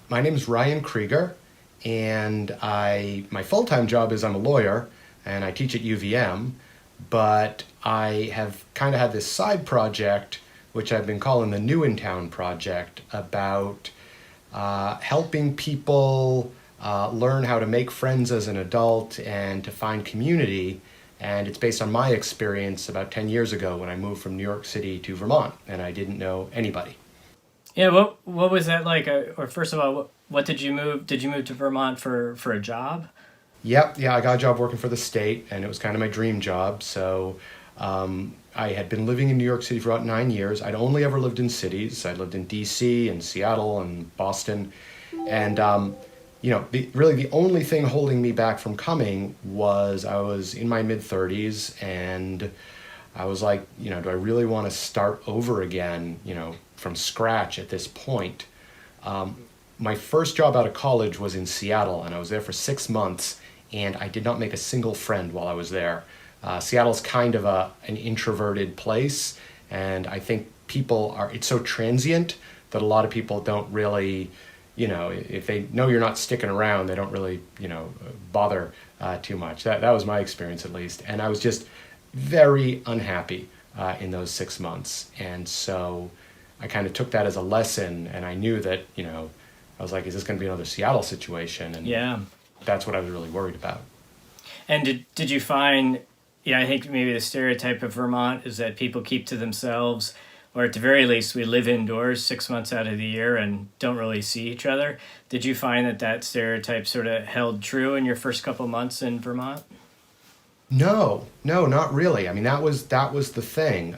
My name is Ryan Kriger, and my full-time job is I'm a lawyer, and I teach at UVM, but I have kind of had this side project, which I've been calling the New in Town Project, about helping people learn how to make friends as an adult and to find community. And it's based on my experience about 10 years ago when I moved from New York City to Vermont, and I didn't know anybody. Yeah, what was that like? Or first of all, what did you move? Did you move to Vermont for a job? Yep, yeah, I got a job working for the state, and it was kind of my dream job. So I had been living in New York City for about 9 years. I'd only ever lived in cities. I lived in D.C. and Seattle and Boston. And, really the only thing holding me back from coming was I was in my mid-30s, and I was like, do I really want to start over again, from scratch at this point? My first job out of college was in Seattle, and I was there for 6 months, and I did not make a single friend while I was there. Seattle's kind of an introverted place, and I think it's so transient that a lot of people don't really, if they know you're not sticking around, they don't really, bother too much. That was my experience, at least. And I was just very unhappy in those 6 months. And so I kind of took that as a lesson, and I knew that, I was like, is this going to be another Seattle situation? And Yeah. that's what I was really worried about. And did you find? Yeah, I think maybe the stereotype of Vermont is that people keep to themselves, or at the very least, we live indoors 6 months out of the year and don't really see each other. Did you find that stereotype sort of held true in your first couple months in Vermont? No, not really. I mean, that was the thing.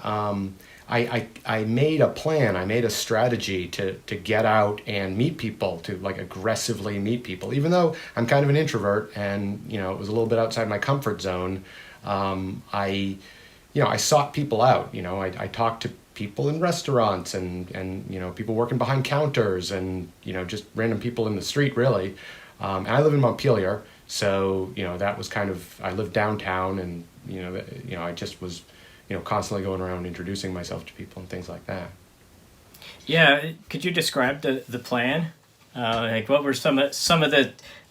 I made a plan. I made a strategy to get out and meet people, to like aggressively meet people. Even though I'm kind of an introvert, and it was a little bit outside my comfort zone. I sought people out. I talked to people in restaurants and people working behind counters, and just random people in the street, really. And I live in Montpelier, so that was kind of, I lived downtown, and I just was constantly going around introducing myself to people and things like that. Yeah, could you describe the plan? Like, what were some of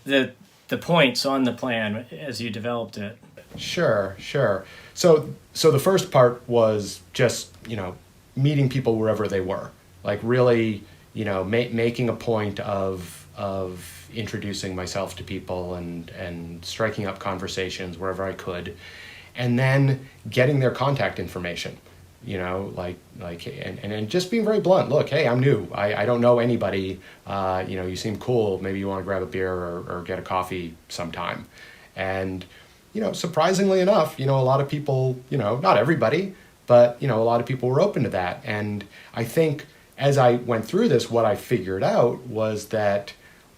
the points on the plan as you developed it? Sure. So the first part was just meeting people wherever they were, like really making a point of introducing myself to people and striking up conversations wherever I could, and then getting their contact information, and just being very blunt. Look, hey, I'm new. I don't know anybody. You seem cool. Maybe you want to grab a beer or get a coffee sometime. And, surprisingly enough, a lot of people, not everybody, but, a lot of people were open to that. And I think as I went through this, what I figured out was that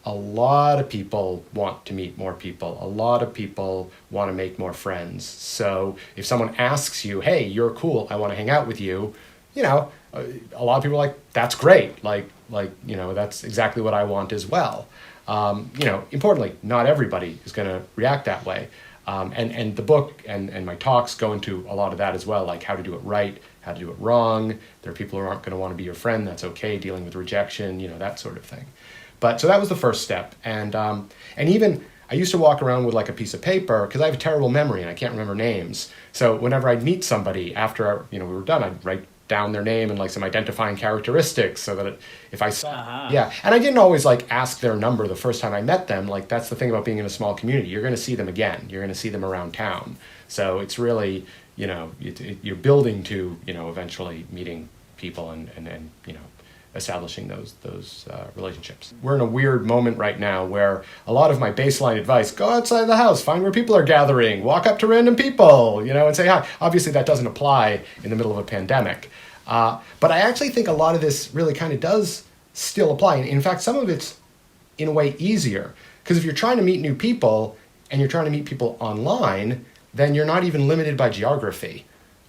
a lot of people want to meet more people. A lot of people want to make more friends. So if someone asks you, hey, you're cool, I want to hang out with you, a lot of people are like, that's great. Like, that's exactly what I want as well. Importantly, not everybody is going to react that way. And the book and my talks go into a lot of that as well, like how to do it right, how to do it wrong. There are people who aren't going to want to be your friend. That's okay. Dealing with rejection, that sort of thing. But so that was the first step. And even I used to walk around with like a piece of paper, because I have a terrible memory and I can't remember names. So whenever I'd meet somebody after we were done, I'd write down their name and like some identifying characteristics, so that if I saw, yeah. And I didn't always like ask their number the first time I met them. Like, that's the thing about being in a small community. You're going to see them again. You're going to see them around town. So it's really, you're building to, eventually meeting people and establishing those relationships. We're in a weird moment right now where a lot of my baseline advice, go outside the house, find where people are gathering, walk up to random people, and say hi. Obviously that doesn't apply in the middle of a pandemic. But I actually think a lot of this really kind of does still apply. And in fact, some of it's in a way easier, because if you're trying to meet new people and you're trying to meet people online, then you're not even limited by geography.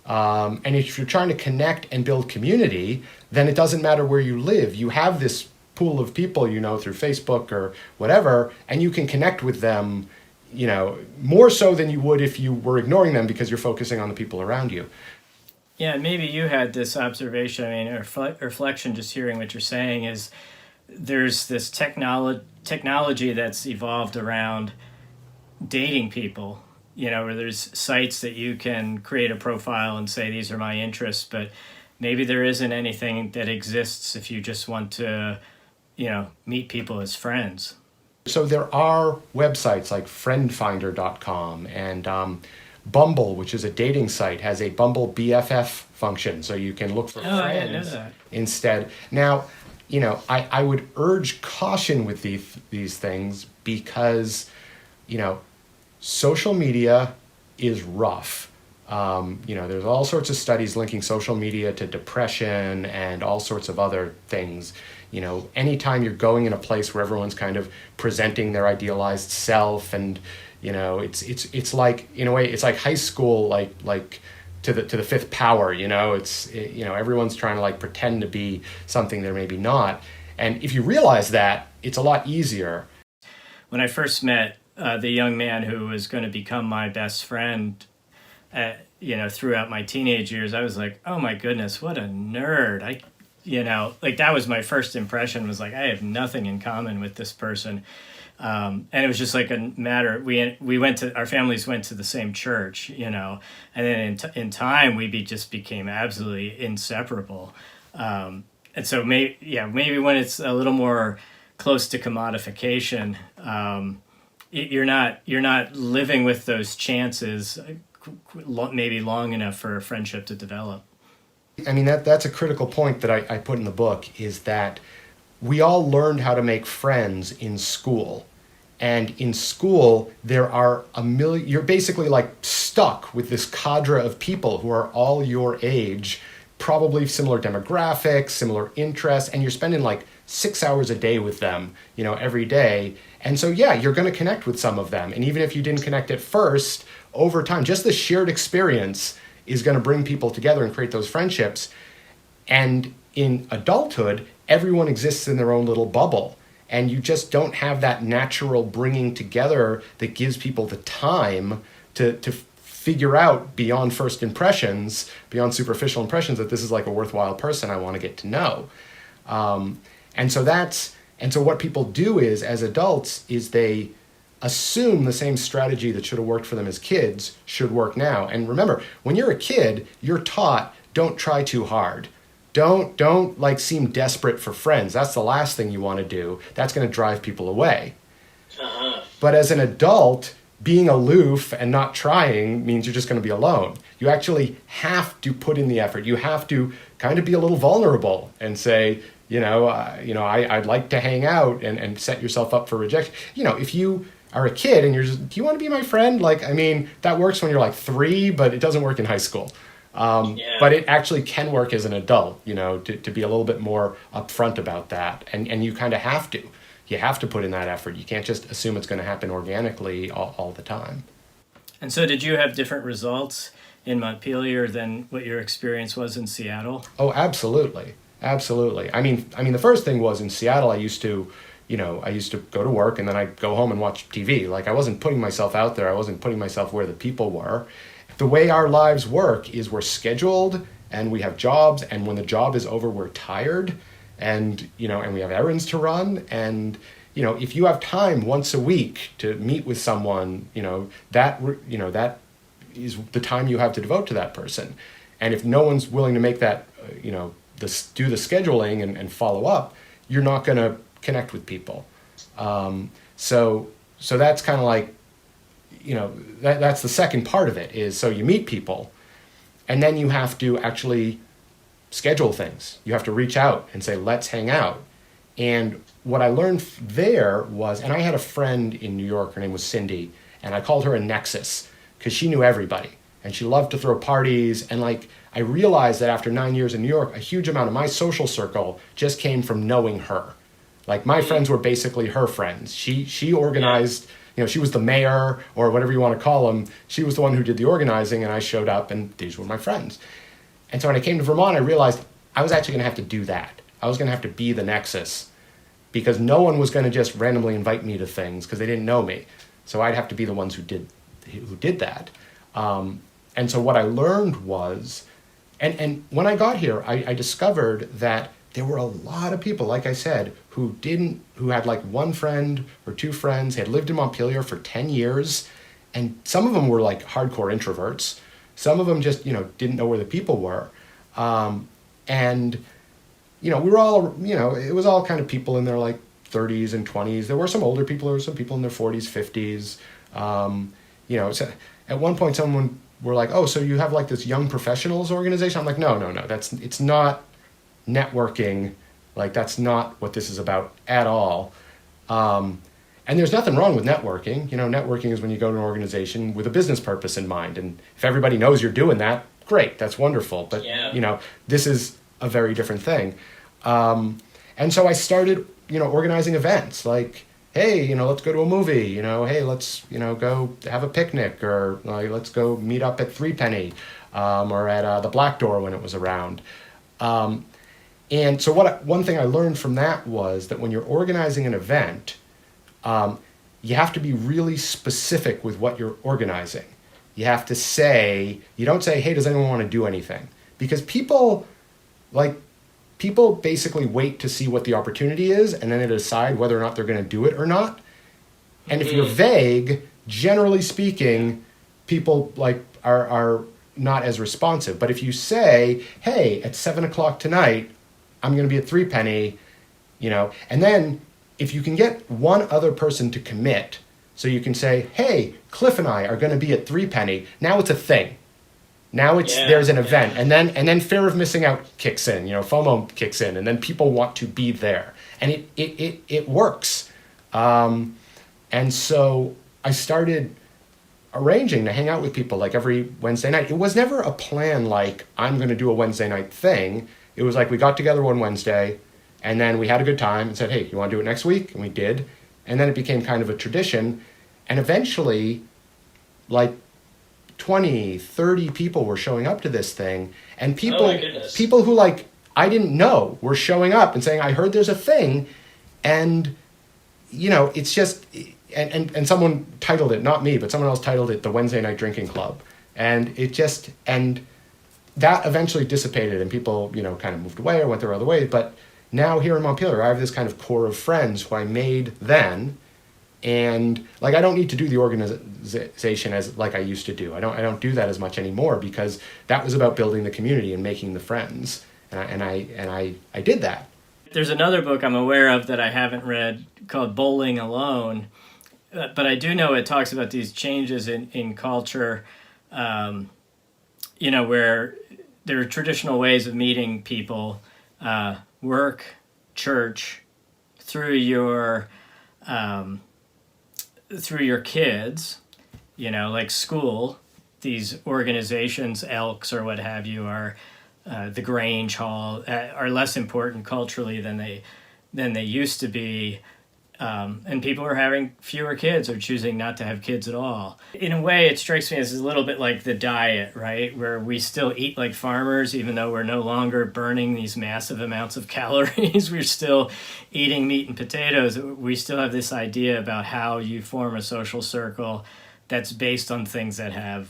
And if you're trying to connect and build community, then it doesn't matter where you live. You have this pool of people, through Facebook or whatever, and you can connect with them, more so than you would if you were ignoring them because you're focusing on the people around you. Yeah, maybe you had this observation, reflection, just hearing what you're saying, is there's this technology that's evolved around dating people, where there's sites that you can create a profile and say, these are my interests, but maybe there isn't anything that exists if you just want to, meet people as friends. So there are websites like friendfinder.com and Bumble, which is a dating site, has a Bumble BFF function, so you can look for I didn't know friends that. instead. Now, I would urge caution with these things because, social media is rough. There's all sorts of studies linking social media to depression and all sorts of other things. Anytime you're going in a place where everyone's kind of presenting their idealized self, and it's like, in a way, it's like high school, like to the fifth power. Everyone's trying to like pretend to be something they're maybe not. And if you realize that, it's a lot easier. When I first met the young man who was going to become my best friend, throughout my teenage years, I was like, oh my goodness, what a nerd. That was my first impression, was like, I have nothing in common with this person. And it was just like a matter, our families went to the same church, and then in time we just became absolutely inseparable. And so maybe when it's a little more close to commodification, you're not living with those chances maybe long enough for a friendship to develop. I mean, that's a critical point that I put in the book, is that we all learned how to make friends in school. And in school, there are you're basically like stuck with this cadre of people who are all your age, probably similar demographics, similar interests, and you're spending like 6 hours a day with them, every day. And so, you're going to connect with some of them. And even if you didn't connect at first, over time, just the shared experience is going to bring people together and create those friendships. And in adulthood, everyone exists in their own little bubble. And you just don't have that natural bringing together that gives people the time to figure out beyond first impressions, beyond superficial impressions, that this is like a worthwhile person I want to get to know. And so what people do is, as adults, is they assume the same strategy that should have worked for them as kids should work now. And remember, when you're a kid, you're taught, don't try too hard. Don't like seem desperate for friends. That's the last thing you want to do. That's going to drive people away. Uh-huh. But as an adult, being aloof and not trying means you're just going to be alone. You actually have to put in the effort. You have to kind of be a little vulnerable and say, I'd like to hang out, and set yourself up for rejection. If you are a kid and you're just, do you want to be my friend? That works when you're like 3, but it doesn't work in high school. But it actually can work as an adult, to be a little bit more upfront about that. And you kind of have to. You have to put in that effort. You can't just assume it's going to happen organically all the time. And so did you have different results in Montpelier than what your experience was in Seattle? Oh, absolutely. Absolutely. I mean, the first thing was, in Seattle, I used to go to work and then I'd go home and watch TV. Like, I wasn't putting myself out there. I wasn't putting myself where the people were. The way our lives work is we're scheduled and we have jobs, and when the job is over, we're tired, and and we have errands to run. And if you have time once a week to meet with someone, that is the time you have to devote to that person. And if no one's willing to make that, do the scheduling and follow up, you're not going to connect with people. So that's kind of like, that's the second part of it, is so you meet people, and then you have to actually schedule things. You have to reach out and say, let's hang out. And what I learned there was, and I had a friend in New York, her name was Cindy, and I called her a nexus because she knew everybody and she loved to throw parties. And I realized that after 9 years in New York, a huge amount of my social circle just came from knowing her. Like, my friends were basically her friends. She organized, she was the mayor, or whatever you want to call them. She was the one who did the organizing, and I showed up, and these were my friends. And so when I came to Vermont, I realized I was actually going to have to do that. I was going to have to be the nexus, because no one was going to just randomly invite me to things because they didn't know me. So I'd have to be the ones who did that. And so what I learned was, and when I got here, I discovered that there were a lot of people, like I said, who had like one friend or two friends, had lived in Montpelier for 10 years. And some of them were like hardcore introverts. Some of them just, didn't know where the people were. And, we were all, it was all kind of people in their like 30s and 20s. There were some older people, there were some people in their 40s, 50s. So at one point someone were like, oh, so you have like this young professionals organization? I'm like, no, it's not networking. Like, that's not what this is about at all. And there's nothing wrong with networking. Networking is when you go to an organization with a business purpose in mind. And if everybody knows you're doing that, great, that's wonderful. But, this is a very different thing. And so I started, organizing events like, hey, let's go to a movie, hey, let's, go have a picnic, or like, let's go meet up at Three Penny, or at the Black Door when it was around. And so one thing I learned from that was that when you're organizing an event, you have to be really specific with what you're organizing. You have to say, you don't say, hey, does anyone want to do anything? Because people basically wait to see what the opportunity is, and then they decide whether or not they're going to do it or not. And if you're vague, generally speaking, people are not as responsive. But if you say, hey, at 7:00 tonight, I'm going to be at Three Penny, and then if you can get one other person to commit, so you can say, hey, Cliff and I are going to be at Three Penny, now it's a thing. Now there's an event, and then fear of missing out kicks in, FOMO kicks in, and then people want to be there, and it works. And so I started arranging to hang out with people like every Wednesday night. It was never a plan like I'm going to do a Wednesday night thing. It was like we got together one Wednesday, and then we had a good time and said, hey, you want to do it next week? And we did. And then it became kind of a tradition. And eventually, like 20, 30 people were showing up to this thing. And people who like I didn't know were showing up and saying, I heard there's a thing. And, it's just, and someone titled it, not me, but someone else titled it the Wednesday Night Drinking Club. And that eventually dissipated, and people, kind of moved away or went their other ways. But now here in Montpelier, I have this kind of core of friends who I made then, and like I don't need to do the organization as like I used to do. I don't do that as much anymore, because that was about building the community and making the friends, and I did that. There's another book I'm aware of that I haven't read called Bowling Alone, but I do know it talks about these changes in culture, where there are traditional ways of meeting people, work, church, through your kids, like school. These organizations, Elks or what have you, are the Grange Hall, are less important culturally than they used to be. And people are having fewer kids or choosing not to have kids at all. In a way, it strikes me as a little bit like the diet, right? Where we still eat like farmers, even though we're no longer burning these massive amounts of calories. We're still eating meat and potatoes. We still have this idea about how you form a social circle that's based on things that have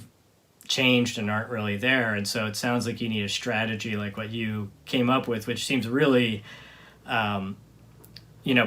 changed and aren't really there. And so it sounds like you need a strategy like what you came up with, which seems really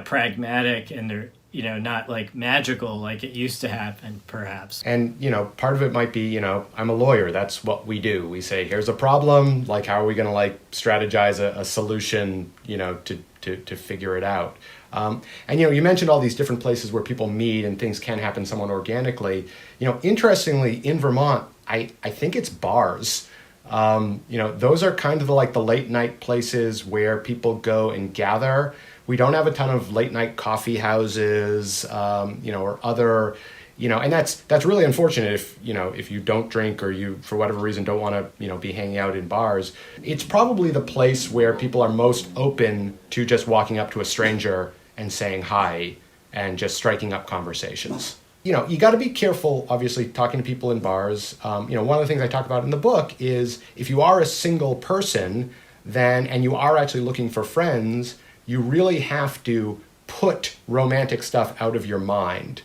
pragmatic, and they're, not like magical like it used to happen, perhaps. And, part of it might be, I'm a lawyer. That's what we do. We say, here's a problem. Like, how are we going to like strategize a solution, to figure it out? And, you mentioned all these different places where people meet and things can happen somewhat organically. Interestingly, in Vermont, I think it's bars. Those are kind of the late night places where people go and gather. We don't have a ton of late night coffee houses, or other, and that's really unfortunate if you don't drink, or you, for whatever reason, don't want to, be hanging out in bars. It's probably the place where people are most open to just walking up to a stranger and saying hi and just striking up conversations. You got to be careful, obviously, talking to people in bars. One of the things I talk about in the book is if you are a single person, and you are actually looking for friends, you really have to put romantic stuff out of your mind,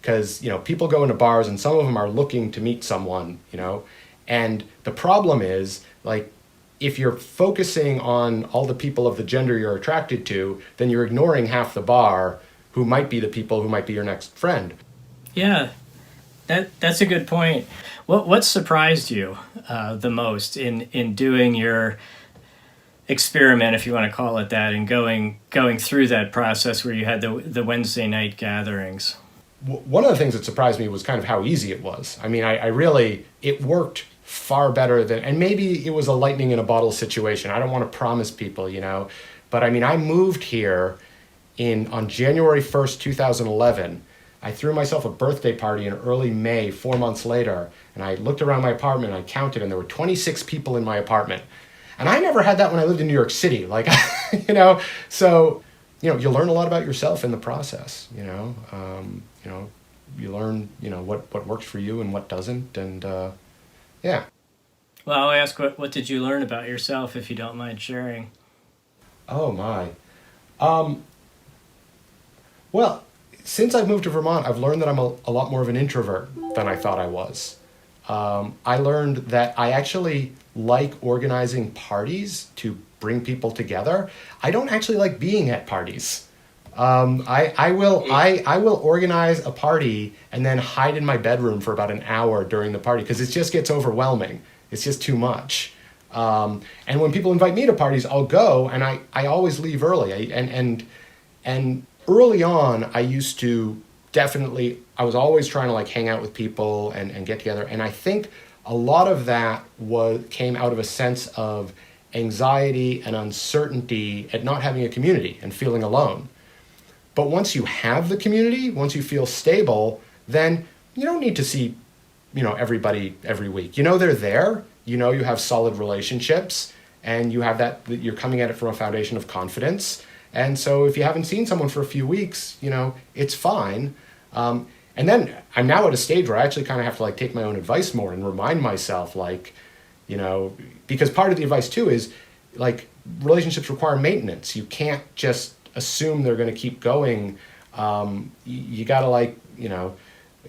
because, people go into bars and some of them are looking to meet someone, and the problem is, like, if you're focusing on all the people of the gender you're attracted to, then you're ignoring half the bar who might be the people who might be your next friend. Yeah, that's a good point. What surprised you the most in doing your experiment, if you want to call it that, and going through that process where you had the Wednesday night gatherings? One of the things that surprised me was kind of how easy it was. I mean, I really, it worked far better than, and maybe it was a lightning in a bottle situation. I don't want to promise people, but I mean, I moved here on January 1st, 2011. I threw myself a birthday party in early May, 4 months later, and I looked around my apartment and I counted, and there were 26 people in my apartment. And I never had that when I lived in New York City. Like, so, you learn a lot about yourself in the process, you learn, what works for you and what doesn't. And, yeah. Well, I'll ask, what did you learn about yourself, if you don't mind sharing? Oh, my. Well, since I've moved to Vermont, I've learned that I'm a lot more of an introvert than I thought I was. I learned that I actually like organizing parties to bring people together. I don't actually like being at parties. I will organize a party and then hide in my bedroom for about an hour during the party because it just gets overwhelming. It's just too much. And when people invite me to parties, I'll go, and I always leave early. And early on, I used to I was always trying to hang out with people and get together. And I think a lot of that came out of a sense of anxiety and uncertainty at not having a community and feeling alone. But once you have the community, once you feel stable, then you don't need to see, everybody every week. They're there, you have solid relationships, and you have you're coming at it from a foundation of confidence. And so if you haven't seen someone for a few weeks, it's fine. And then I'm now at a stage where I actually kind of have to take my own advice more and remind myself, because part of the advice too is relationships require maintenance. You can't just assume they're going to keep going. You gotta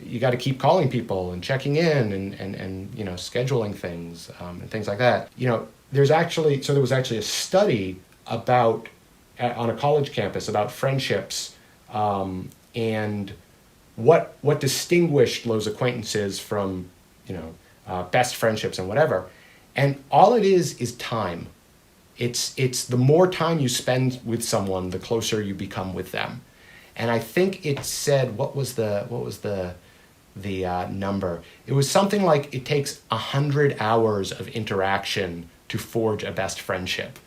you got to keep calling people and checking in and scheduling things and things like that. There was actually a study on a college campus about friendships and what distinguished those acquaintances from best friendships and whatever. And all it is time. It's the more time you spend with someone, the closer you become with them. And I think it said, what was the number? It was something like it takes 100 hours of interaction to forge a best friendship.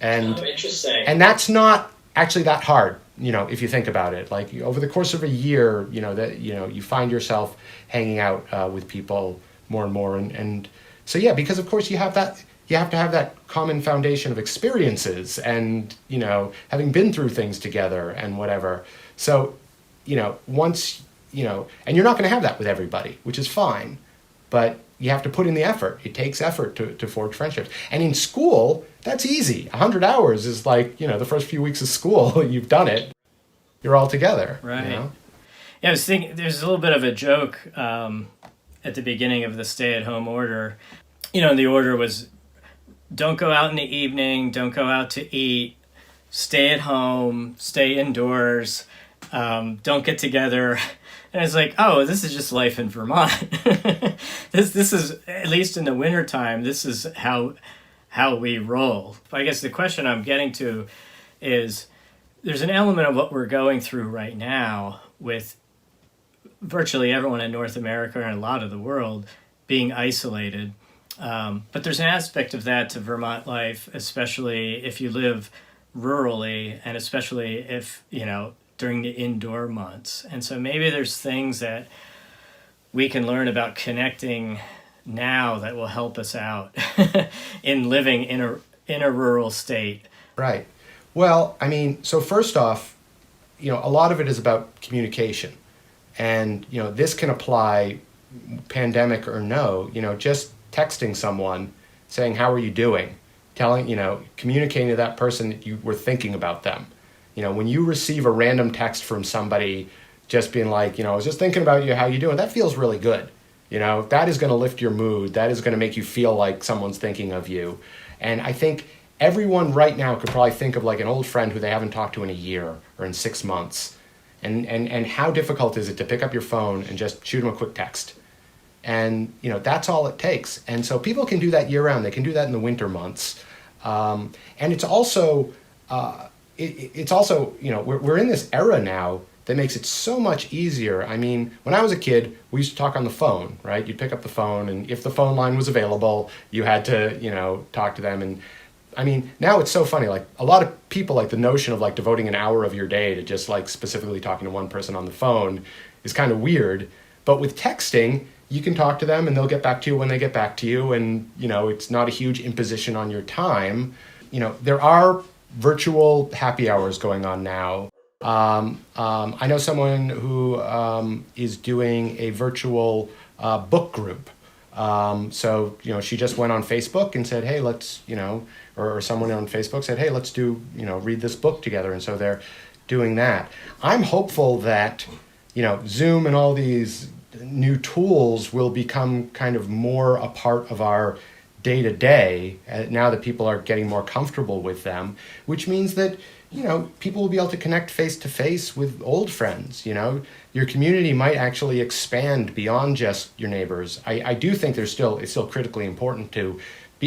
And interesting. And that's not actually that hard, if you think about it. Over the course of a year, you find yourself hanging out with people more and more. And so, yeah, because of course you have to have that common foundation of experiences and, having been through things together and whatever. So, once, and you're not going to have that with everybody, which is fine, but you have to put in the effort. It takes effort to forge friendships. And in school, that's easy. 100 hours is the first few weeks of school, you've done it. You're all together. Right. Yeah, I was thinking there's a little bit of a joke at the beginning of the stay-at-home order. The order was, don't go out in the evening, don't go out to eat, stay at home, stay indoors, don't get together. And it's oh, this is just life in Vermont. This is, at least in the wintertime, this is how we roll. I guess the question I'm getting to is, there's an element of what we're going through right now with virtually everyone in North America and a lot of the world being isolated. But there's an aspect of that to Vermont life, especially if you live rurally, and especially if, during the indoor months. And so maybe there's things that we can learn about connecting now that will help us out in living in a rural state. Right. Well, so first off, a lot of it is about communication. And, this can apply pandemic or no, just texting someone, saying, how are you doing? Communicating to that person that you were thinking about them. When you receive a random text from somebody just being I was just thinking about you, how you doing? That feels really good. That is going to lift your mood. That is going to make you feel like someone's thinking of you. And I think everyone right now could probably think of like an old friend who they haven't talked to in a year or in 6 months. And how difficult is it to pick up your phone and just shoot them a quick text? And, that's all it takes. And so people can do that year round. They can do that in the winter months. And it's also, we're in this era now that makes it so much easier. I mean, when I was a kid, we used to talk on the phone, right? You'd pick up the phone, and if the phone line was available, you had to, talk to them. And I mean, now it's so funny. Like, a lot of people, like, the notion of like devoting an hour of your day to just like specifically talking to one person on the phone is kind of weird. But with texting, you can talk to them and they'll get back to you when they get back to you. And, it's not a huge imposition on your time. There are virtual happy hours going on now. I know someone who is doing a virtual book group. So, she just went on Facebook and said, hey, let's, or someone on Facebook said, hey, let's do, read this book together. And so they're doing that. I'm hopeful that, Zoom and all these new tools will become kind of more a part of our day-to-day now that people are getting more comfortable with them, which means that, people will be able to connect face-to-face with old friends. Your community might actually expand beyond just your neighbors. I do think it's still critically important to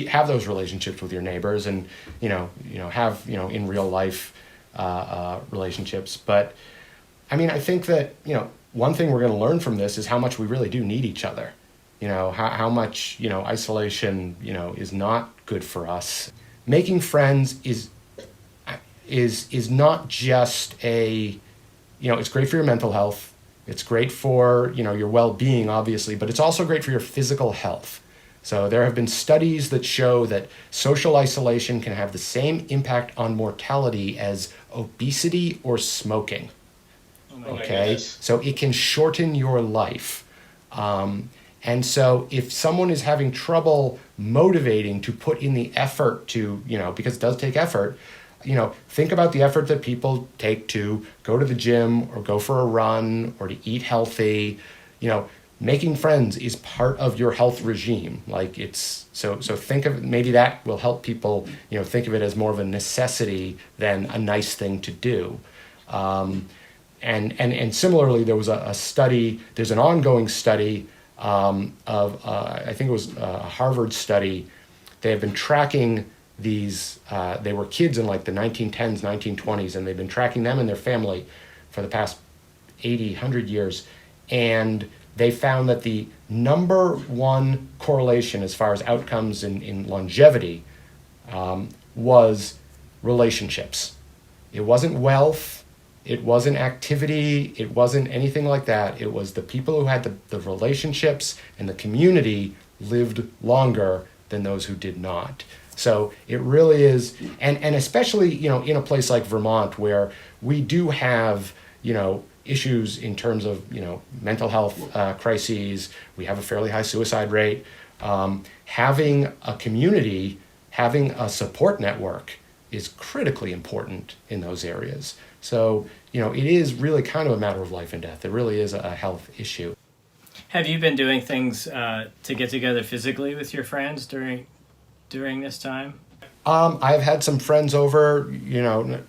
have those relationships with your neighbors and, have, in real life relationships. But I mean, I think that, one thing we're going to learn from this is how much we really do need each other. How much, isolation, is not good for us. Making friends is not just it's great for your mental health. It's great for, your well-being, obviously, but it's also great for your physical health. So there have been studies that show that social isolation can have the same impact on mortality as obesity or smoking. Okay, so it can shorten your life. And so if someone is having trouble motivating to put in the effort to, because it does take effort, think about the effort that people take to go to the gym or go for a run or to eat healthy. Making friends is part of your health regime. Like, it's so think of it, maybe that will help people, think of it as more of a necessity than a nice thing to do. And similarly, there was a study, there's an ongoing study I think it was a Harvard study. They have been tracking these, they were kids in like the 1910s, 1920s, and they've been tracking them and their family for the past 80, 100 years. And they found that the number one correlation as far as outcomes in longevity was relationships. It wasn't wealth. It wasn't activity. It wasn't anything like that. It was the people who had the relationships and the community lived longer than those who did not. So it really is, and especially, in a place like Vermont where we do have, issues in terms of, mental health crises. We have a fairly high suicide rate. Having a community, having a support network is critically important in those areas. So, it is really kind of a matter of life and death. It really is a health issue. Have you been doing things to get together physically with your friends during this time? I've had some friends over,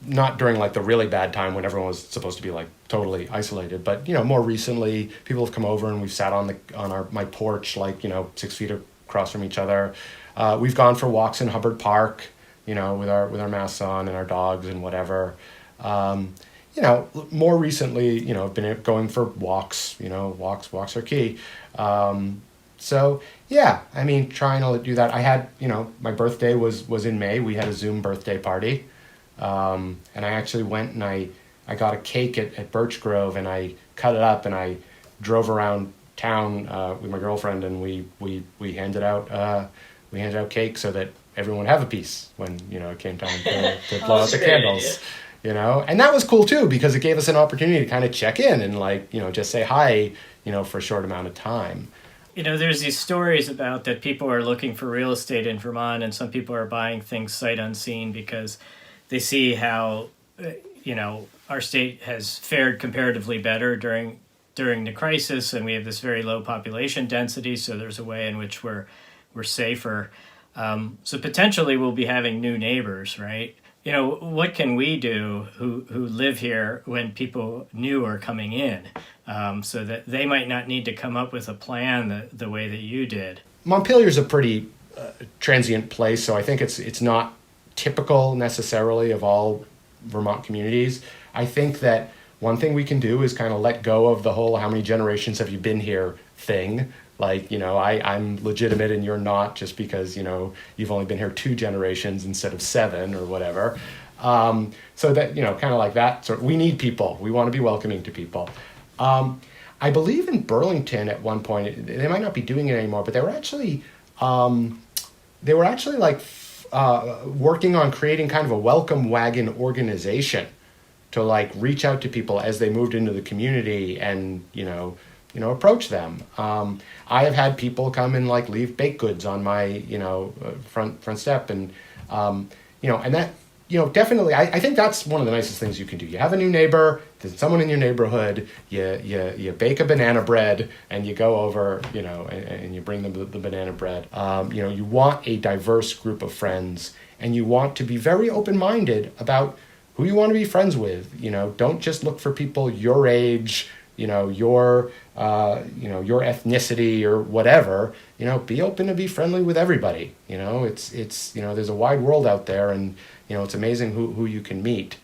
not during like the really bad time when everyone was supposed to be like totally isolated, but more recently people have come over and we've sat on my porch, like 6 feet across from each other. We've gone for walks in Hubbard Park, with our masks on and our dogs and whatever. More recently, I've been going for walks. Walks are key. So yeah, I mean, trying to do that. I had, my birthday was in May. We had a Zoom birthday party. And I actually went and I got a cake at Birch Grove and I cut it up and I drove around town with my girlfriend and we handed out cake so that everyone would have a piece when, it came time to blow out the candles. And that was cool too, because it gave us an opportunity to kind of check in and just say hi, for a short amount of time. There's these stories about that people are looking for real estate in Vermont and some people are buying things sight unseen because they see how, our state has fared comparatively better during the crisis and we have this very low population density. So there's a way in which we're safer. So potentially we'll be having new neighbors, right? You know, what can we do who live here when people new are coming in, so that they might not need to come up with a plan the way that you did? Montpelier's a pretty transient place, so I think it's not typical necessarily of all Vermont communities. I think that one thing we can do is kind of let go of the whole "how many generations have you been here" thing. Like, I'm legitimate and you're not, just because, you've only been here 2 generations instead of 7 or whatever. So that, kind of like that. So we need people. We want to be welcoming to people. I believe in Burlington at one point, they might not be doing it anymore, but they were actually like working on creating kind of a welcome wagon organization to like reach out to people as they moved into the community and, approach them. I have had people come and like leave baked goods on my, front step, and, and that, definitely, I think that's one of the nicest things you can do. You have a new neighbor, there's someone in your neighborhood, you bake a banana bread and you go over, and you bring them the banana bread. You want a diverse group of friends, and you want to be very open-minded about who you want to be friends with. Don't just look for people your age, your ethnicity or whatever. Be open to be friendly with everybody. It's there's a wide world out there, and it's amazing who you can meet.